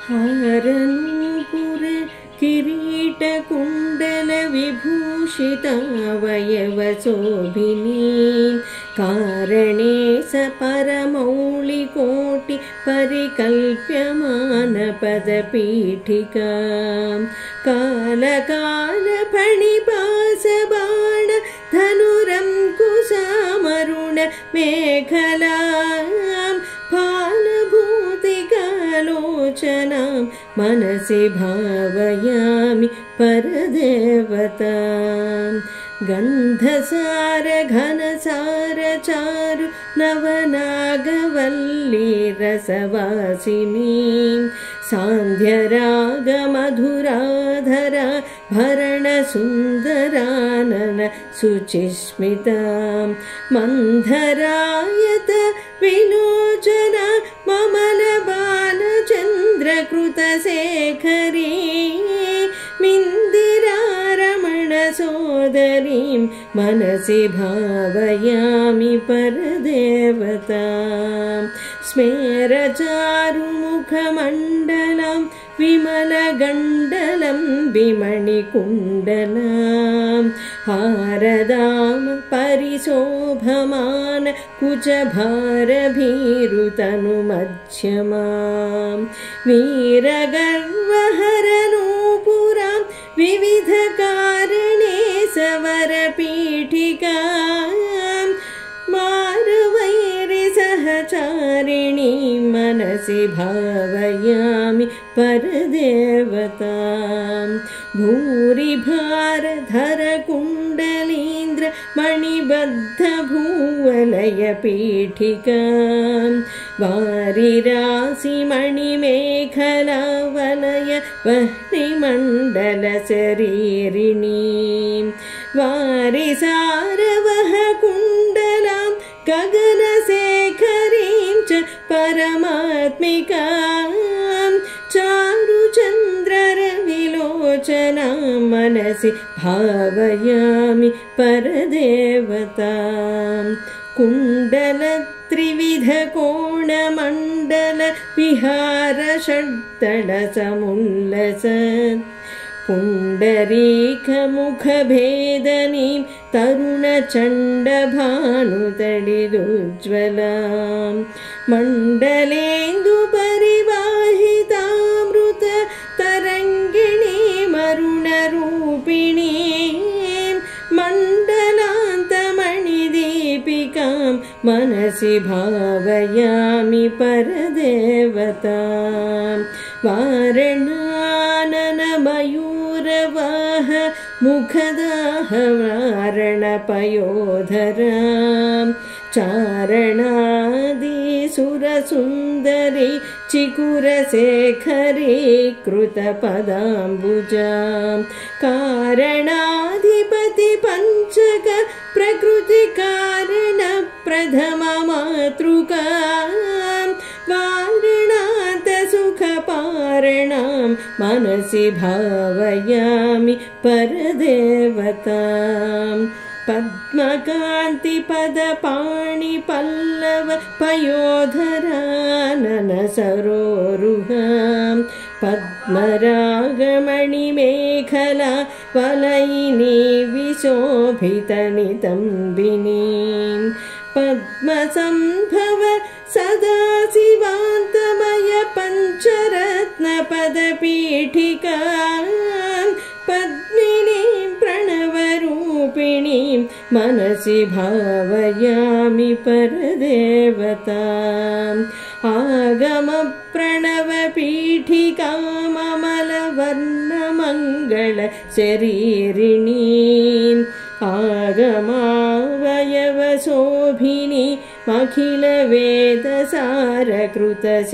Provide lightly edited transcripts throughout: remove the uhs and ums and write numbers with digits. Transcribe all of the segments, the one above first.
हारनूपुर किरीटकुण्डल विभूषितावयवशोभिनीं कारणे स परमौलिकोटि परिकल्प्यमानपदपीठिकां कालकालफणिपाशबाण धनुरङ्कुशामरुण मेखलां फालभूतिकालोचनां मनसि भावयामि परदेवतां गन्धसार घनसार चारु नवनागवल्ली रसवासिनीं सान्ध्यरागमधुराधरा भरणसुन्दरानन शुचिस्मितां मन्धरायत विलोचना ममलबालचन्द्रकृतशेखरी मिन्दिरारमणसोदरीं मनसि भावयामि परदेवतां स्मेरचारुमुखमण्डलं विमलगण्डलं विमणिकुण्डलां हारदां परिशोभमान कुचभारभीरुतनुमध्यमां वीरगर्वहरनूपुरां विविधकारणे सवरपीठिकां मारवैरिसहचारिणीं मनसि भावयामि परदेवतां भूरिभारधरकुण्डलीन्द्र मणिबद्धभूवलयपीठिकां वारिराशिमणिमेखलावलय वह्निमण्डलशरीरिणीं वारिसारवहकुण्डलां गगनशेखरीं च परमात्मिकां चारुचन्द्ररविलोचनां मनसि भावयामि परदेवतां कुण्डलत्रिविधकोणमण्डल विहारषड्दलसमुल्लसत् पुण्डरीकमुखभेदनीं तरुणचण्डभानुतडिदुज्ज्वलां मण्डलेन्दुपरिवाहितामृत तरङ्गिणीमरुणरूपिणीं मण्डलान्तमणिदीपिकां मनसि भावयामि परदेवतां वारणाननमयूरवाह मुखदाहवारणपयोधरां चारणादिसुरसुन्दरी चिकुरशेखरी कृतपदाम्बुजां कारणाधिपतिपञ्चक प्रकृतिकारणप्रथममातृकां वारणान्तसुखपारणां मनसि भावयामि परदेवतां पद्मकान्तिपदपाणिपल्लव पयोधरानन सरोरुहां पद्मरागमणिमेखला वलयिनी विशोभितनितम्बिनीं पद्मसम्भव सदाशिवान्तमय पञ्चरत्नपदपीठिकां पद्मिनीं प्रणवरूपिणीं मनसि भावयामि परदेवताम् आगमप्रणवपीठिकाममलवर्णमङ्गलशरीरिणीम्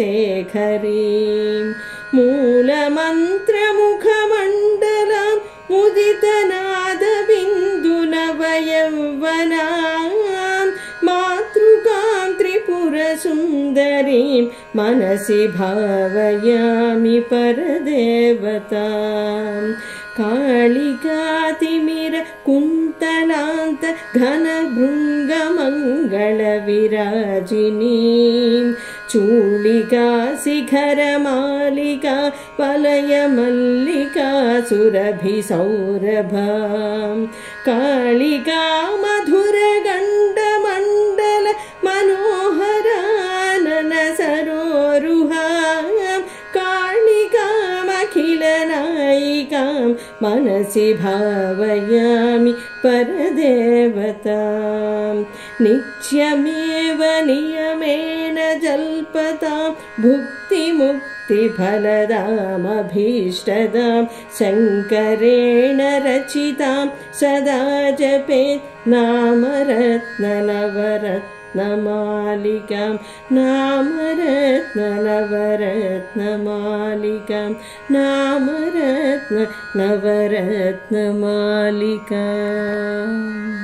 आगमावयवशोभिनीमखिलवेदसारकृतशेखरीं मूलमन्त्रमुखमण्डलां मुदितनादबिन्दुनवयौवनां मातृकां त्रिपुरसुन्दरीं मनसि भावयामि परदेवताम् कालिकातिमिर कुन्तलान्त घनभृङ्गमङ्गलविराजिनीं चूलिका शिखरमालिका वलयमल्लिका सुरभिसौरभां कालिका मधुरगण्डमण्डल मनोहरानन सरोरुहां कालिकामखिलनायिकां मनसि भावयामि परदेवतां नित्यमेव नियमेन जल्पतां भुक्तिमुक्तिफलदामभीष्टदां शङ्करेण रचितां सदा जपेत् नामरत्ननवरत्नमालिकां नामरत्ननवरत्नमालिकां नामरत्ननवरत्नमालिकाम्